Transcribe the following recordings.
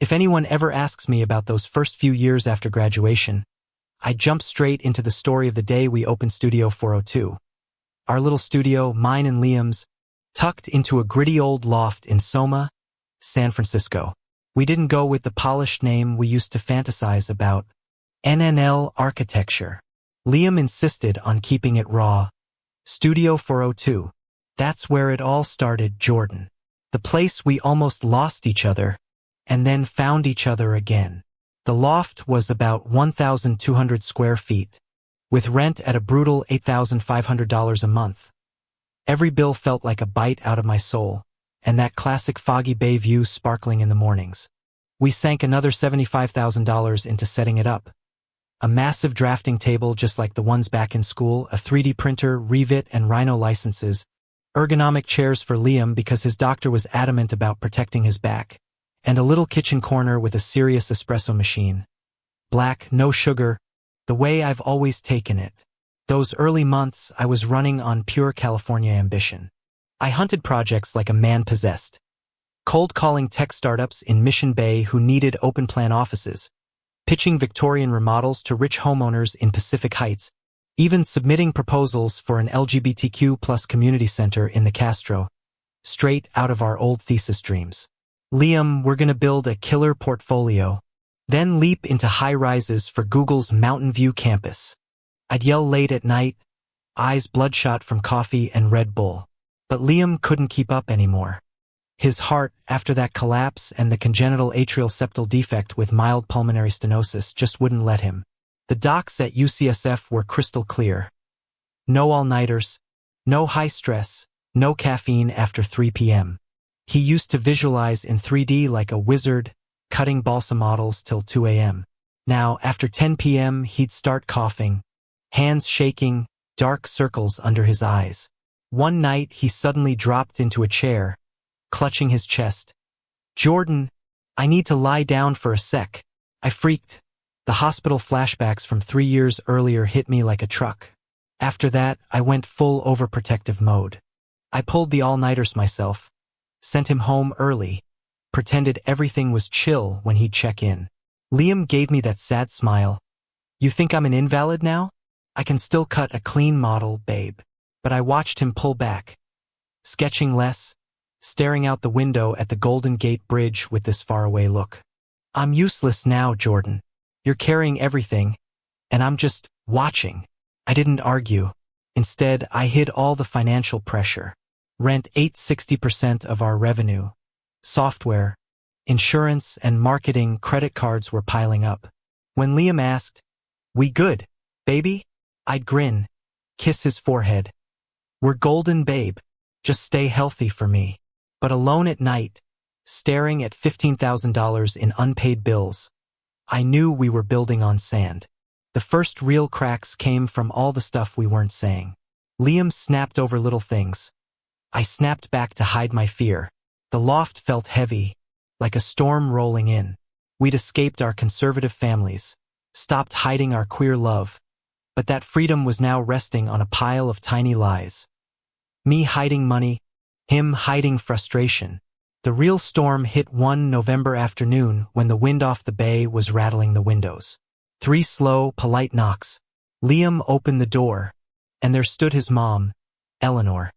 If anyone ever asks me about those first few years after graduation, I jump straight into the story of the day we opened Studio 402. Our little studio, mine and Liam's, tucked into a gritty old loft in Soma, San Francisco. We didn't go with the polished name we used to fantasize about, NNL architecture. Liam insisted on keeping it raw. Studio 402. That's where it all started, Jordan. The place we almost lost each other, and then found each other again. The loft was about 1,200 square feet, with rent at a brutal $8,500 a month. Every bill felt like a bite out of my soul, and that classic foggy bay view sparkling in the mornings. We sank another $75,000 into setting it up. A massive drafting table just like the ones back in school, a 3D printer, Revit, and Rhino licenses, ergonomic chairs for Liam because his doctor was adamant about protecting his back, and a little kitchen corner with a serious espresso machine. Black, no sugar, the way I've always taken it. Those early months, I was running on pure California ambition. I hunted projects like a man possessed. Cold calling tech startups in Mission Bay who needed open-plan offices, pitching Victorian remodels to rich homeowners in Pacific Heights, even submitting proposals for an LGBTQ+ community center in the Castro, straight out of our old thesis dreams. Liam, we're gonna build a killer portfolio, then leap into high-rises for Google's Mountain View campus. I'd yell late at night, eyes bloodshot from coffee and Red Bull. But Liam couldn't keep up anymore. His heart, after that collapse and the congenital atrial septal defect with mild pulmonary stenosis, just wouldn't let him. The docs at UCSF were crystal clear. No all-nighters, no high stress, no caffeine after 3 p.m. He used to visualize in 3D like a wizard, cutting balsa models till 2 a.m. Now, after 10 p.m., he'd start coughing, hands shaking, dark circles under his eyes. One night, he suddenly dropped into a chair, clutching his chest. Jordan, I need to lie down for a sec. I freaked. The hospital flashbacks from 3 years earlier hit me like a truck. After that, I went full overprotective mode. I pulled the all-nighters myself, sent him home early, pretended everything was chill when he'd check in. Liam gave me that sad smile. You think I'm an invalid now? I can still cut a clean model, babe. But I watched him pull back, sketching less, staring out the window at the Golden Gate Bridge with this faraway look. I'm useless now, Jordan. You're carrying everything, and I'm just watching. I didn't argue. Instead, I hid all the financial pressure. Rent ate 60% of our revenue. Software, insurance, and marketing credit cards were piling up. When Liam asked, "We good, baby?" I'd grin, kiss his forehead. We're golden, babe. Just stay healthy for me. But alone at night, staring at $15,000 in unpaid bills, I knew we were building on sand. The first real cracks came from all the stuff we weren't saying. Liam snapped over little things. I snapped back to hide my fear. The loft felt heavy, like a storm rolling in. We'd escaped our conservative families, stopped hiding our queer love, but that freedom was now resting on a pile of tiny lies. Me hiding money, him hiding frustration. The real storm hit one November afternoon when the wind off the bay was rattling the windows. 3 slow, polite knocks. Liam opened the door, and there stood his mom, Eleanor.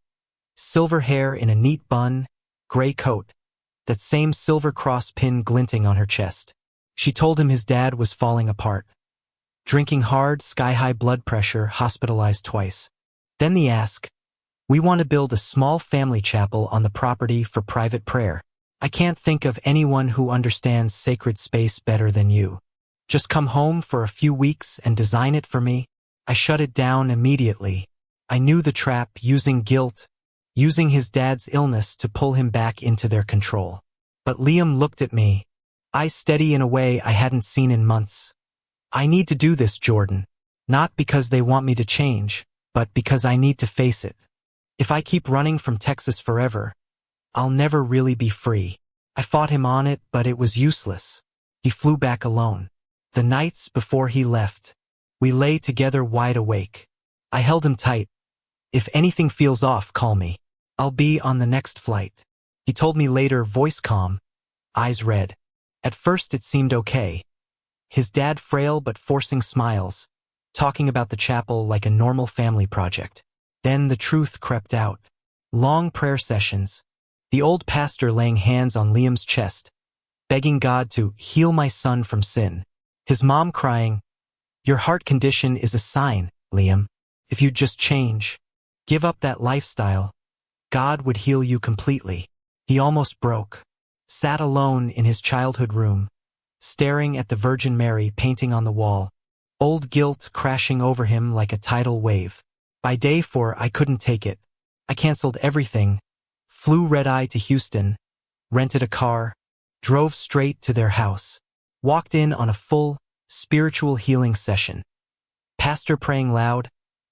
Silver hair in a neat bun, gray coat, that same silver cross pin glinting on her chest. She told him his dad was falling apart. Drinking hard, sky-high blood pressure, hospitalized twice. Then the ask, "We want to build a small family chapel on the property for private prayer. I can't think of anyone who understands sacred space better than you. Just come home for a few weeks and design it for me." I shut it down immediately. I knew the trap, using guilt, using his dad's illness to pull him back into their control. But Liam looked at me, eyes steady in a way I hadn't seen in months. "I need to do this, Jordan. Not because they want me to change, but because I need to face it. If I keep running from Texas forever, I'll never really be free." I fought him on it, but it was useless. He flew back alone. The nights before he left, we lay together wide awake. I held him tight. "If anything feels off, call me. I'll be on the next flight." He told me later, voice calm, eyes red. At first it seemed okay. His dad frail but forcing smiles, talking about the chapel like a normal family project. Then the truth crept out. Long prayer sessions. The old pastor laying hands on Liam's chest, begging God to heal my son from sin. His mom crying, "Your heart condition is a sign, Liam. If you just change, give up that lifestyle, God would heal you completely." He almost broke. Sat alone in his childhood room, staring at the Virgin Mary painting on the wall, old guilt crashing over him like a tidal wave. By day 4, I couldn't take it. I canceled everything, flew red-eye to Houston, rented a car, drove straight to their house, walked in on a full, spiritual healing session. Pastor praying loud,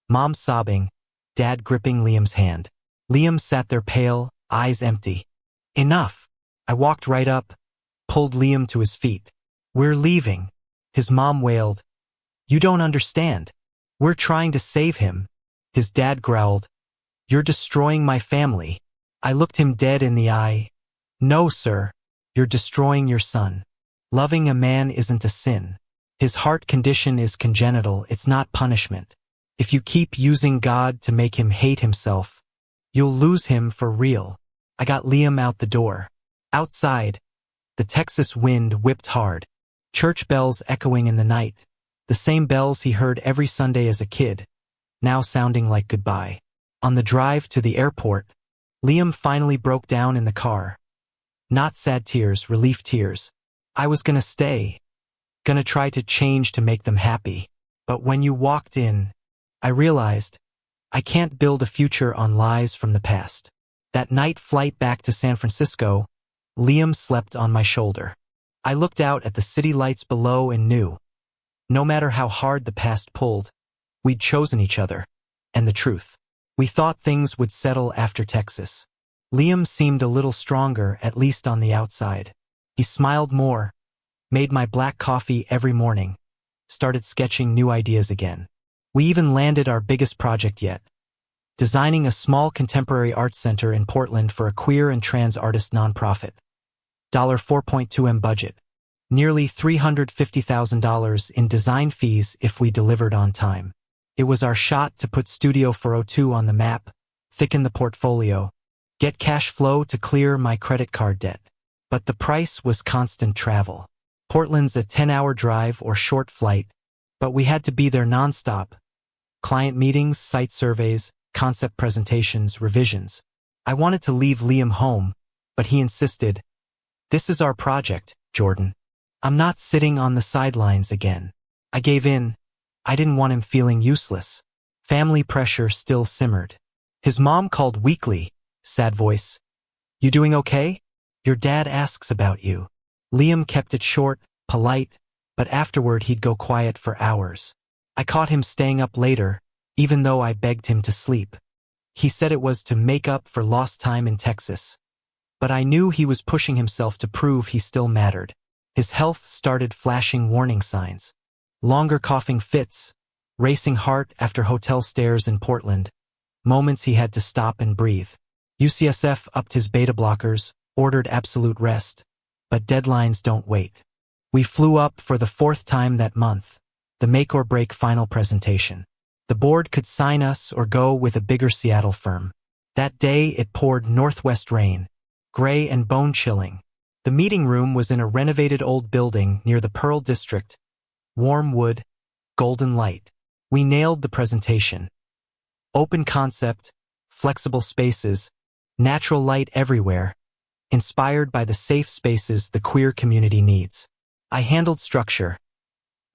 mom sobbing, dad gripping Liam's hand. Liam sat there pale, eyes empty. Enough! I walked right up, pulled Liam to his feet. "We're leaving." His mom wailed, "You don't understand. We're trying to save him." His dad growled, "You're destroying my family." I looked him dead in the eye. "No, sir. You're destroying your son. Loving a man isn't a sin. His heart condition is congenital, it's not punishment. If you keep using God to make him hate himself, you'll lose him for real." I got Liam out the door. Outside, the Texas wind whipped hard. Church bells echoing in the night, the same bells he heard every Sunday as a kid, now sounding like goodbye. On the drive to the airport, Liam finally broke down in the car. Not sad tears, relief tears. I was gonna stay, gonna try to change to make them happy. But when you walked in, I realized I can't build a future on lies from the past. That night flight back to San Francisco, Liam slept on my shoulder. I looked out at the city lights below and knew, no matter how hard the past pulled, we'd chosen each other, and the truth. We thought things would settle after Texas. Liam seemed a little stronger, at least on the outside. He smiled more, made my black coffee every morning, started sketching new ideas again. We even landed our biggest project yet, designing a small contemporary arts center in Portland for a queer and trans artist nonprofit. $4.2 million budget. Nearly $350,000 in design fees if we delivered on time. It was our shot to put Studio 402 on the map, thicken the portfolio, get cash flow to clear my credit card debt. But the price was constant travel. Portland's a 10-hour drive or short flight, but we had to be there nonstop. Client meetings, site surveys, concept presentations, revisions. I wanted to leave Liam home, but he insisted, "This is our project, Jordan. I'm not sitting on the sidelines again." I gave in. I didn't want him feeling useless. Family pressure still simmered. His mom called weekly, sad voice. "You doing okay? Your dad asks about you." Liam kept it short, polite, but afterward he'd go quiet for hours. I caught him staying up later, even though I begged him to sleep. He said it was to make up for lost time in Texas. But I knew he was pushing himself to prove he still mattered. His health started flashing warning signs. Longer coughing fits, racing heart after hotel stairs in Portland, moments he had to stop and breathe. UCSF upped his beta blockers, ordered absolute rest, but deadlines don't wait. We flew up for the 4th time that month, the make or break final presentation. The board could sign us or go with a bigger Seattle firm. That day it poured northwest rain, gray and bone-chilling. The meeting room was in a renovated old building near the Pearl District. Warm wood, golden light. We nailed the presentation. Open concept, flexible spaces, natural light everywhere, inspired by the safe spaces the queer community needs. I handled structure.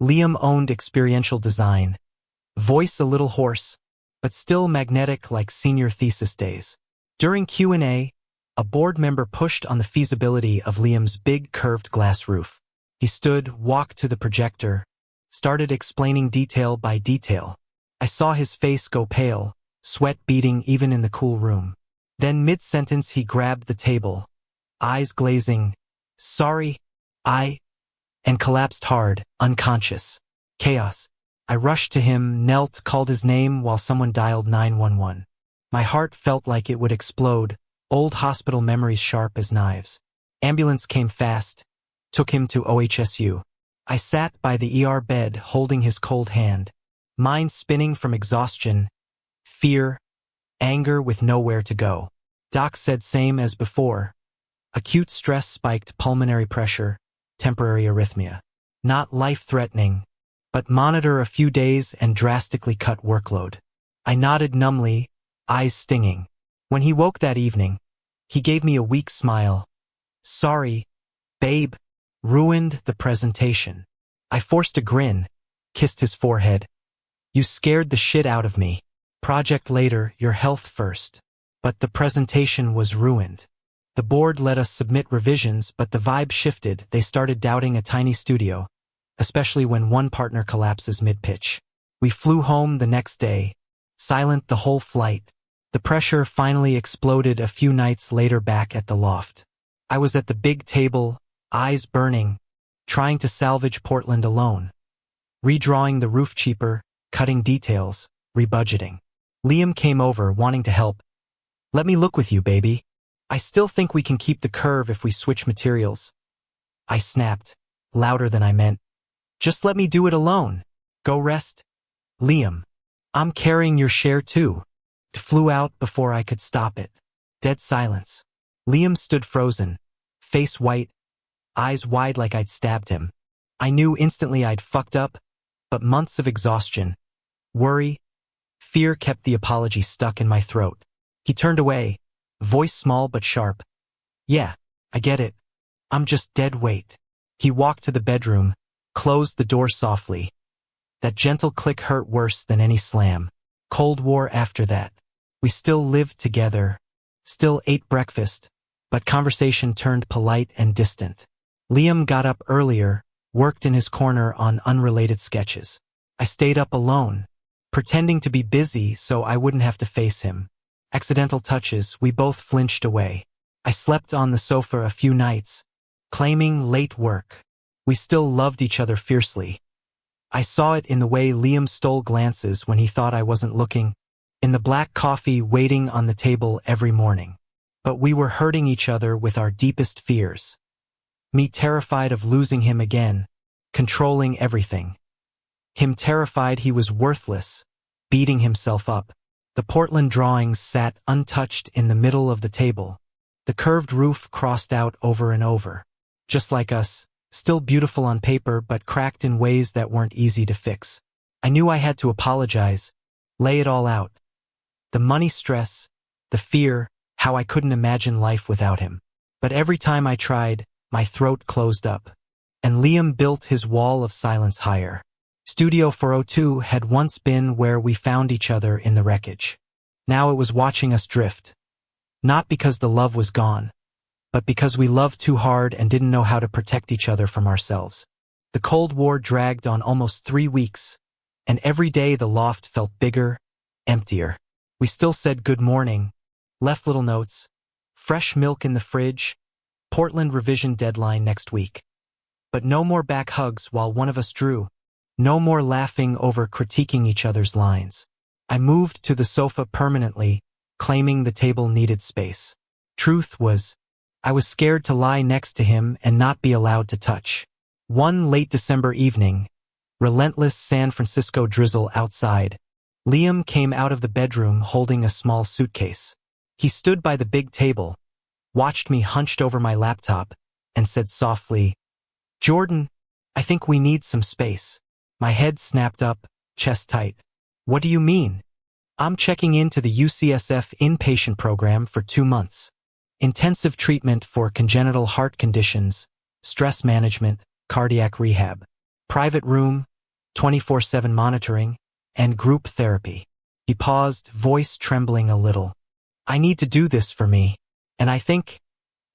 Liam owned experiential design. Voice a little hoarse, but still magnetic like senior thesis days. During Q&A, a board member pushed on the feasibility of Liam's big curved glass roof. He stood, walked to the projector, started explaining detail by detail. I saw his face go pale, sweat beading even in the cool room. Then mid-sentence he grabbed the table, eyes glazing, "Sorry, and collapsed hard, unconscious. Chaos. I rushed to him, knelt, called his name while someone dialed 911. My heart felt like it would explode, old hospital memories sharp as knives. Ambulance came fast, took him to OHSU. I sat by the ER bed holding his cold hand, mind spinning from exhaustion, fear, anger with nowhere to go. Doc said same as before. Acute stress spiked pulmonary pressure, temporary arrhythmia. Not life-threatening, but monitor a few days and drastically cut workload. I nodded numbly, eyes stinging. When he woke that evening, he gave me a weak smile. Sorry, babe. Ruined the presentation. I forced a grin, kissed his forehead. You scared the shit out of me. Project later, your health first. But the presentation was ruined. The board let us submit revisions, but the vibe shifted. They started doubting a tiny studio, especially when one partner collapses mid-pitch. We flew home the next day, silent the whole flight. The pressure finally exploded a few nights later back at the loft. I was at the big table, eyes burning, trying to salvage Portland alone. Redrawing the roof cheaper, cutting details, rebudgeting. Liam came over, wanting to help. Let me look with you, baby. I still think we can keep the curve if we switch materials. I snapped, louder than I meant. Just let me do it alone. Go rest. Liam. I'm carrying your share too. It flew out before I could stop it. Dead silence. Liam stood frozen, face white, eyes wide like I'd stabbed him. I knew instantly I'd fucked up, but months of exhaustion, worry, fear kept the apology stuck in my throat. He turned away, voice small but sharp. Yeah, I get it. I'm just dead weight. He walked to the bedroom, closed the door softly. That gentle click hurt worse than any slam. Cold War after that. We still lived together, still ate breakfast, but conversation turned polite and distant. Liam got up earlier, worked in his corner on unrelated sketches. I stayed up alone, pretending to be busy so I wouldn't have to face him. Accidental touches, we both flinched away. I slept on the sofa a few nights, claiming late work. We still loved each other fiercely. I saw it in the way Liam stole glances when he thought I wasn't looking, in the black coffee waiting on the table every morning. But we were hurting each other with our deepest fears. Me terrified of losing him again, controlling everything. Him terrified he was worthless, beating himself up. The Portland drawings sat untouched in the middle of the table. The curved roof crossed out over and over. Just like us, still beautiful on paper but cracked in ways that weren't easy to fix. I knew I had to apologize, lay it all out. The money stress, the fear, how I couldn't imagine life without him. But every time I tried, my throat closed up. And Liam built his wall of silence higher. Studio 402 had once been where we found each other in the wreckage. Now it was watching us drift. Not because the love was gone, but because we loved too hard and didn't know how to protect each other from ourselves. The Cold War dragged on almost 3 weeks, and every day the loft felt bigger, emptier. We still said good morning, left little notes, fresh milk in the fridge, Portland revision deadline next week. But no more back hugs while one of us drew. No more laughing over critiquing each other's lines. I moved to the sofa permanently, claiming the table needed space. Truth was, I was scared to lie next to him and not be allowed to touch. One late December evening, relentless San Francisco drizzle outside, Liam came out of the bedroom holding a small suitcase. He stood by the big table, watched me hunched over my laptop, and said softly, "Jordan, I think we need some space." My head snapped up, chest tight. "What do you mean?" "I'm checking into the UCSF inpatient program for 2 months. Intensive treatment for congenital heart conditions, stress management, cardiac rehab. Private room, 24/7 monitoring, and group therapy." He paused, voice trembling a little. "I need to do this for me. And I think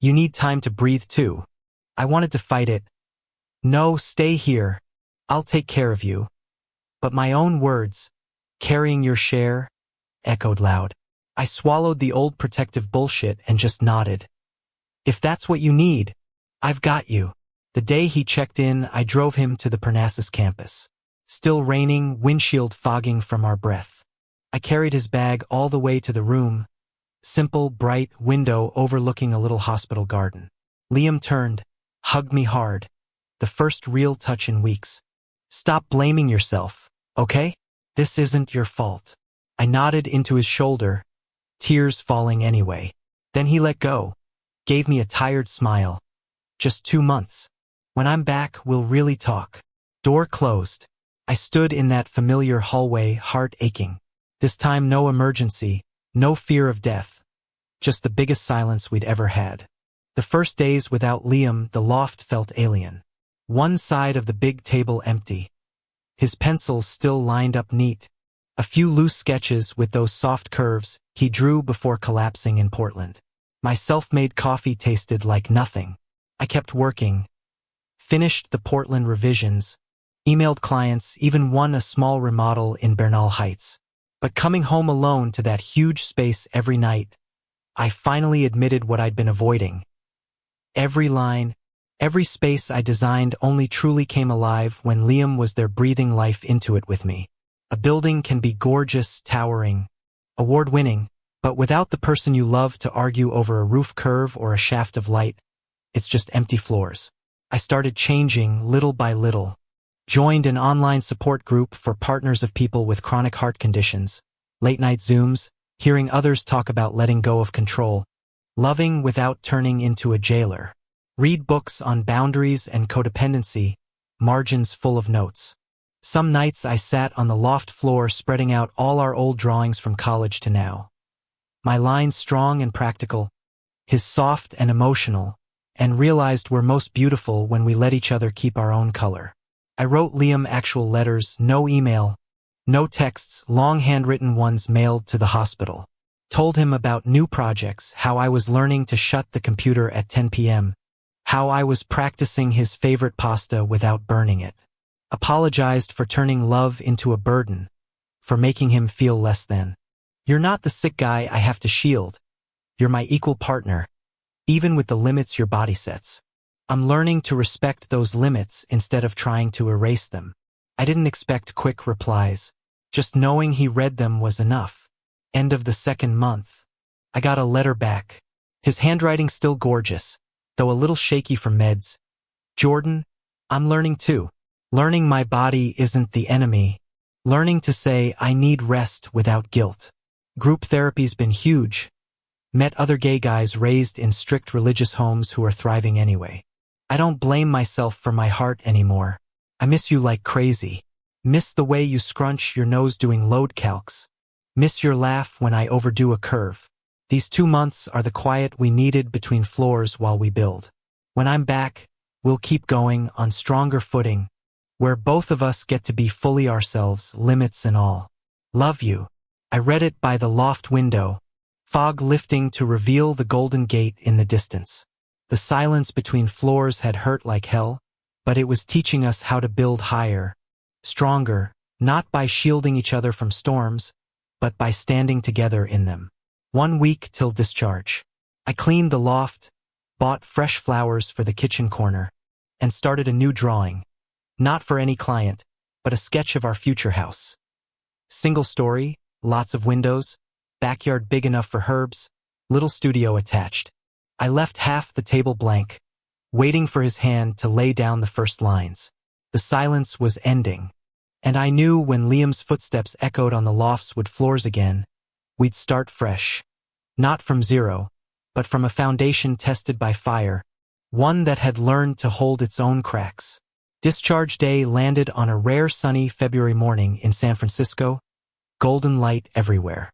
you need time to breathe too." I wanted to fight it. "No, stay here. I'll take care of you." But my own words, "carrying your share," echoed loud. I swallowed the old protective bullshit and just nodded. "If that's what you need, I've got you." The day he checked in, I drove him to the Parnassus campus. Still raining, windshield fogging from our breath. I carried his bag all the way to the room. Simple, bright window overlooking a little hospital garden. Liam turned, hugged me hard. The first real touch in weeks. Stop blaming yourself, okay? This isn't your fault. I nodded into his shoulder, tears falling anyway. Then he let go, gave me a tired smile. Just 2 months. When I'm back, we'll really talk. Door closed. I stood in that familiar hallway, heart aching. This time no emergency, no fear of death. Just the biggest silence we'd ever had. The first days without Liam, the loft felt alien. One side of the big table empty. His pencils still lined up neat. A few loose sketches with those soft curves he drew before collapsing in Portland. My self-made coffee tasted like nothing. I kept working. Finished the Portland revisions. Emailed clients, even won a small remodel in Bernal Heights. But coming home alone to that huge space every night, I finally admitted what I'd been avoiding. Every line, every space I designed only truly came alive when Liam was there breathing life into it with me. A building can be gorgeous, towering, award-winning, but without the person you love to argue over a roof curve or a shaft of light, it's just empty floors. I started changing little by little. Joined an online support group for partners of people with chronic heart conditions, late-night Zooms, hearing others talk about letting go of control, loving without turning into a jailer. Read books on boundaries and codependency, margins full of notes. Some nights I sat on the loft floor spreading out all our old drawings from college to now. My lines strong and practical, his soft and emotional, and realized we're most beautiful when we let each other keep our own color. I wrote Liam actual letters, no email, no texts, long handwritten ones mailed to the hospital. Told him about new projects, how I was learning to shut the computer at 10 p.m., how I was practicing his favorite pasta without burning it. Apologized for turning love into a burden, for making him feel less than. You're not the sick guy I have to shield. You're my equal partner, even with the limits your body sets. I'm learning to respect those limits instead of trying to erase them. I didn't expect quick replies. Just knowing he read them was enough. End of the second month. I got a letter back. His handwriting still gorgeous, though a little shaky from meds. Jordan, I'm learning too. Learning my body isn't the enemy. Learning to say I need rest without guilt. Group therapy's been huge. Met other gay guys raised in strict religious homes who are thriving anyway. I don't blame myself for my heart anymore. I miss you like crazy. Miss the way you scrunch your nose doing load calcs. Miss your laugh when I overdo a curve. These 2 months are the quiet we needed between floors while we build. When I'm back, we'll keep going on stronger footing, where both of us get to be fully ourselves, limits and all. Love you. I read it by the loft window, fog lifting to reveal the Golden Gate in the distance. The silence between floors had hurt like hell, but it was teaching us how to build higher, stronger, not by shielding each other from storms, but by standing together in them. 1 week till discharge. I cleaned the loft, bought fresh flowers for the kitchen corner, and started a new drawing. Not for any client, but a sketch of our future house. Single story, lots of windows, backyard big enough for herbs, little studio attached. I left half the table blank, waiting for his hand to lay down the first lines. The silence was ending, and I knew when Liam's footsteps echoed on the loft's wood floors again, we'd start fresh. Not from zero, but from a foundation tested by fire, one that had learned to hold its own cracks. Discharge day landed on a rare sunny February morning in San Francisco, golden light everywhere.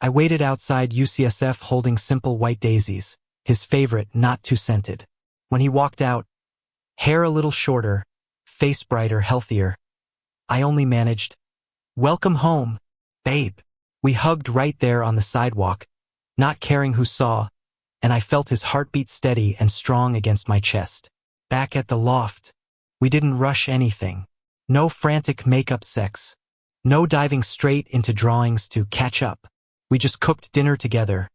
I waited outside UCSF holding simple white daisies, his favorite, not too scented. When he walked out, hair a little shorter, face brighter, healthier, I only managed, "Welcome home, babe." We hugged right there on the sidewalk, not caring who saw, and I felt his heartbeat steady and strong against my chest. Back at the loft, we didn't rush anything. No frantic makeup sex. No diving straight into drawings to catch up. We just cooked dinner together.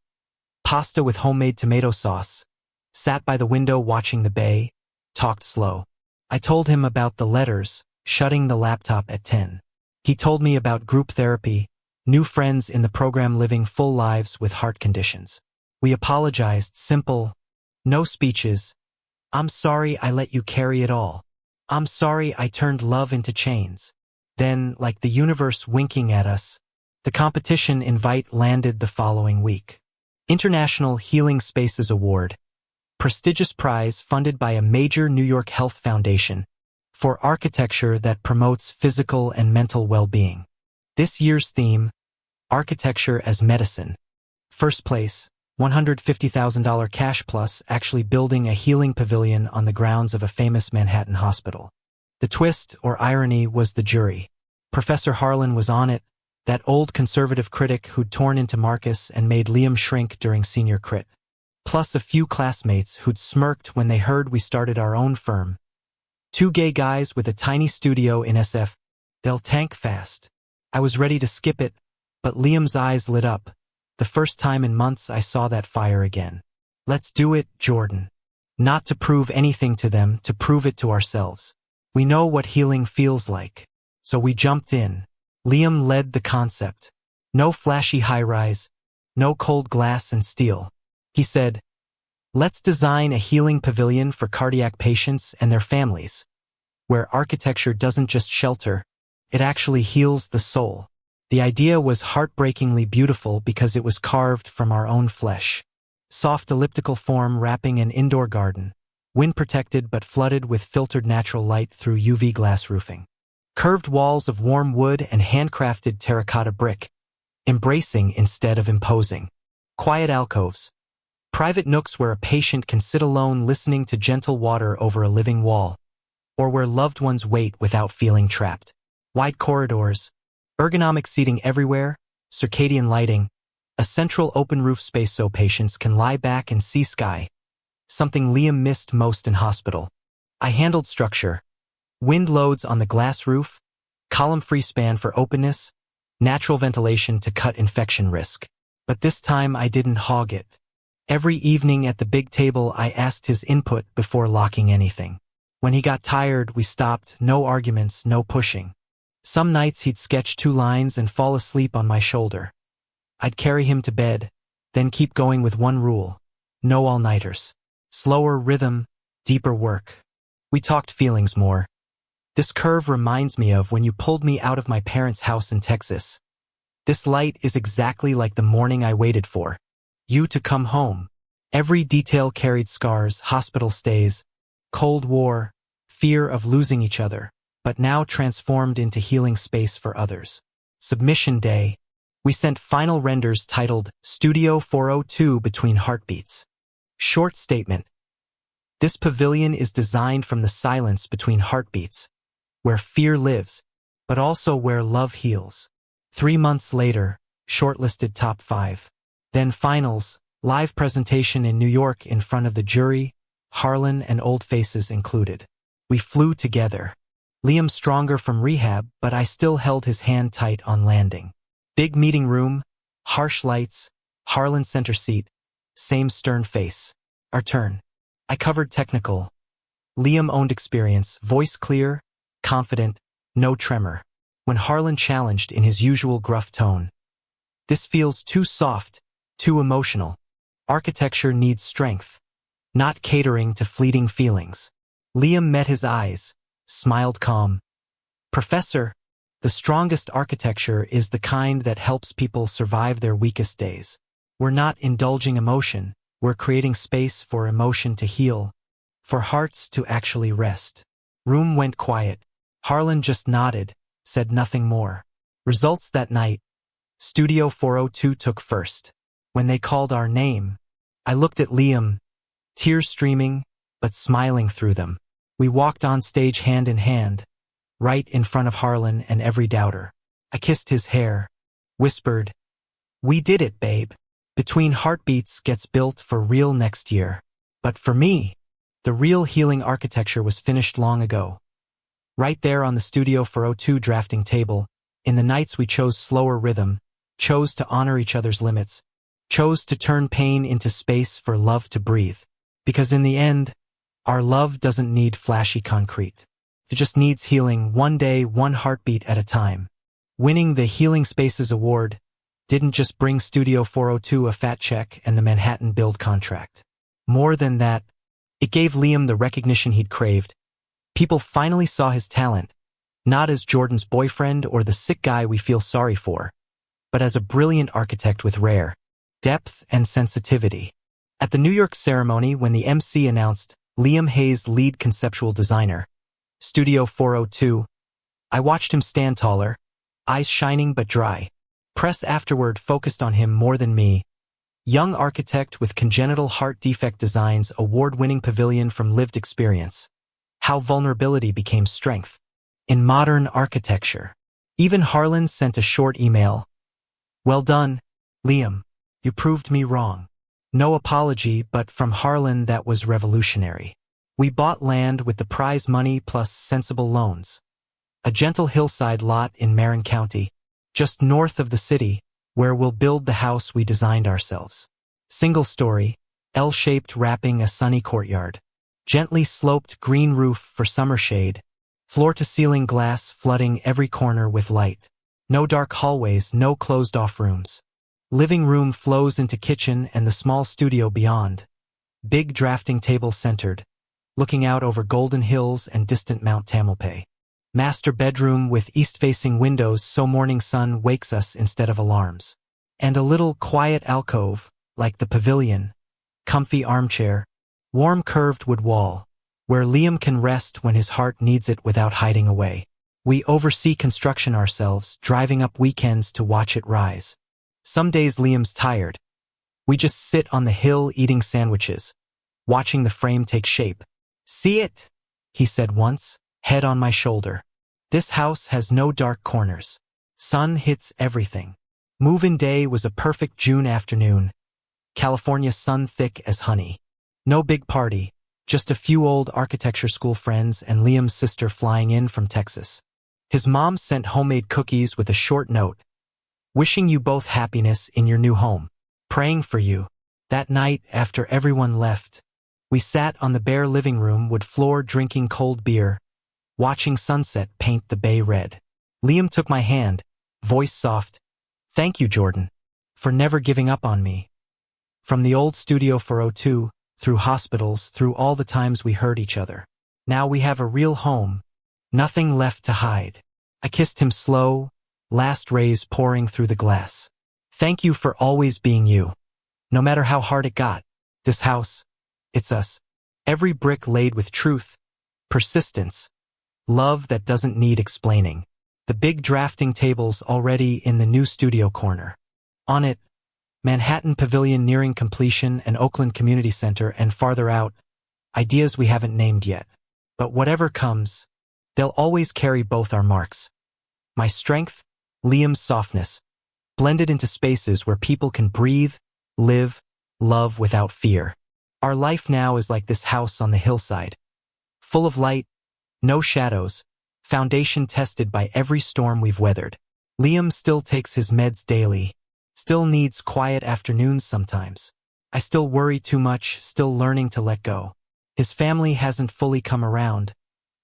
Pasta with homemade tomato sauce. Sat by the window watching the bay. Talked slow. I told him about the letters, shutting the laptop at 10. He told me about group therapy, new friends in the program living full lives with heart conditions. We apologized, simple, no speeches, I'm sorry I let you carry it all. I'm sorry I turned love into chains. Then, like the universe winking at us, the competition invite landed the following week. International Healing Spaces Award, prestigious prize funded by a major New York health foundation for architecture that promotes physical and mental well-being. This year's theme, Architecture as Medicine. First place, $150,000 cash plus actually building a healing pavilion on the grounds of a famous Manhattan hospital. The twist, or irony, was the jury. Professor Harlan was on it, that old conservative critic who'd torn into Marcus and made Liam shrink during senior crit. Plus a few classmates who'd smirked when they heard we started our own firm. Two gay guys with a tiny studio in SF. They'll tank fast. I was ready to skip it, but Liam's eyes lit up. The first time in months I saw that fire again. Let's do it, Jordan. Not to prove anything to them, to prove it to ourselves. We know what healing feels like. So we jumped in. Liam led the concept. No flashy high-rise, no cold glass and steel. He said, let's design a healing pavilion for cardiac patients and their families, where architecture doesn't just shelter, it actually heals the soul. The idea was heartbreakingly beautiful because it was carved from our own flesh. Soft elliptical form wrapping an indoor garden, wind-protected but flooded with filtered natural light through UV glass roofing. Curved walls of warm wood and handcrafted terracotta brick, embracing instead of imposing. Quiet alcoves, private nooks where a patient can sit alone listening to gentle water over a living wall, or where loved ones wait without feeling trapped. Wide corridors, ergonomic seating everywhere, circadian lighting, a central open roof space so patients can lie back and see sky, something Liam missed most in hospital. I handled structure, wind loads on the glass roof, column-free span for openness, natural ventilation to cut infection risk. But this time I didn't hog it. Every evening at the big table I asked his input before locking anything. When he got tired, we stopped, no arguments, no pushing. Some nights he'd sketch 2 lines and fall asleep on my shoulder. I'd carry him to bed, then keep going with one rule: no all-nighters. Slower rhythm, deeper work. We talked feelings more. This curve reminds me of when you pulled me out of my parents' house in Texas. This light is exactly like the morning I waited for. You to come home. Every detail carried scars, hospital stays, Cold War, fear of losing each other, but now transformed into healing space for others. Submission day. We sent final renders titled Studio 402 Between Heartbeats. Short statement. This pavilion is designed from the silence between heartbeats, where fear lives, but also where love heals. 3 months later, shortlisted top 5. Then finals, live presentation in New York in front of the jury, Harlan and old faces included. We flew together. Liam stronger from rehab, but I still held his hand tight on landing. Big meeting room, harsh lights, Harlan center seat, same stern face. Our turn. I covered technical. Liam owned experience, voice clear, confident, no tremor. When Harlan challenged in his usual gruff tone, this feels too soft, too emotional. Architecture needs strength, not catering to fleeting feelings. Liam met his eyes, smiled calm. Professor, the strongest architecture is the kind that helps people survive their weakest days. We're not indulging emotion, we're creating space for emotion to heal, for hearts to actually rest. Room went quiet. Harlan just nodded, said nothing more. Results that night. Studio 402 took first. When they called our name, I looked at Liam, tears streaming, but smiling through them. We walked on stage hand in hand, right in front of Harlan and every doubter. I kissed his hair, whispered, "We did it, babe. Between Heartbeats gets built for real next year." But for me, the real healing architecture was finished long ago. Right there on the Studio 402 drafting table, in the nights we chose slower rhythm, chose to honor each other's limits, chose to turn pain into space for love to breathe. Because in the end, our love doesn't need flashy concrete. It just needs healing, one day, one heartbeat at a time. Winning the Healing Spaces Award didn't just bring Studio 402 a fat check and the Manhattan build contract. More than that, It gave Liam the recognition he'd craved. People finally saw his talent, not as Jordan's boyfriend or the sick guy we feel sorry for, but as a brilliant architect with rare depth and sensitivity. At the New York ceremony, when the MC announced Liam Hayes, lead conceptual designer, Studio 402, I watched him stand taller, eyes shining but dry. Press afterward focused on him more than me. Young architect with congenital heart defect designs, award-winning pavilion from lived experience. How vulnerability became strength. In modern architecture. Even Harlan sent a short email. Well done, Liam. You proved me wrong. No apology, but from Harlan that was revolutionary. We bought land with the prize money plus sensible loans. A gentle hillside lot in Marin County, just north of the city, where we'll build the house we designed ourselves. Single story, L-shaped wrapping a sunny courtyard. Gently sloped green roof for summer shade. Floor-to-ceiling glass flooding every corner with light. No dark hallways, no closed-off rooms. Living room flows into kitchen and the small studio beyond. Big drafting table centered, looking out over Golden Hills and distant Mount Tamalpais. Master bedroom with east-facing windows so morning sun wakes us instead of alarms. And a little quiet alcove, like the pavilion. Comfy armchair. Warm curved wood wall, where Liam can rest when his heart needs it without hiding away. We oversee construction ourselves, driving up weekends to watch it rise. Some days Liam's tired. We just sit on the hill eating sandwiches, watching the frame take shape. See it? He said once, head on my shoulder. This house has no dark corners. Sun hits everything. Move-in day was a perfect June afternoon. California sun thick as honey. No big party, just a few old architecture school friends and Liam's sister flying in from Texas. His mom sent homemade cookies with a short note. Wishing you both happiness in your new home. Praying for you. That night, after everyone left, we sat on the bare living room wood floor drinking cold beer, watching sunset paint the bay red. Liam took my hand, voice soft. Thank you, Jordan, for never giving up on me. From the old Studio 402, through hospitals, through all the times we hurt each other. Now we have a real home. Nothing left to hide. I kissed him slow, last rays pouring through the glass. Thank you for always being you. No matter how hard it got. This house, it's us. Every brick laid with truth, persistence, love that doesn't need explaining. The big drafting table's already in the new studio corner. On it, Manhattan Pavilion nearing completion and Oakland Community Center, and farther out, ideas we haven't named yet. But whatever comes, they'll always carry both our marks. My strength, Liam's softness, blended into spaces where people can breathe, live, love without fear. Our life now is like this house on the hillside. Full of light, no shadows, foundation tested by every storm we've weathered. Liam still takes his meds daily, still needs quiet afternoons sometimes. I still worry too much, still learning to let go. His family hasn't fully come around,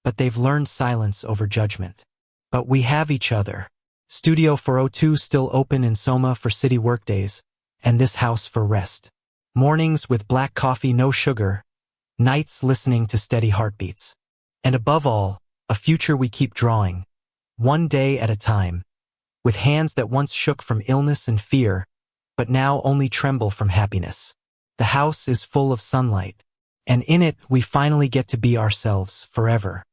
but they've learned silence over judgment. But we have each other. Studio 402 still open in Soma for city workdays, and this house for rest. Mornings with black coffee, no sugar. Nights listening to steady heartbeats. And above all, a future we keep drawing, one day at a time, with hands that once shook from illness and fear, but now only tremble from happiness. The house is full of sunlight, and in it we finally get to be ourselves forever.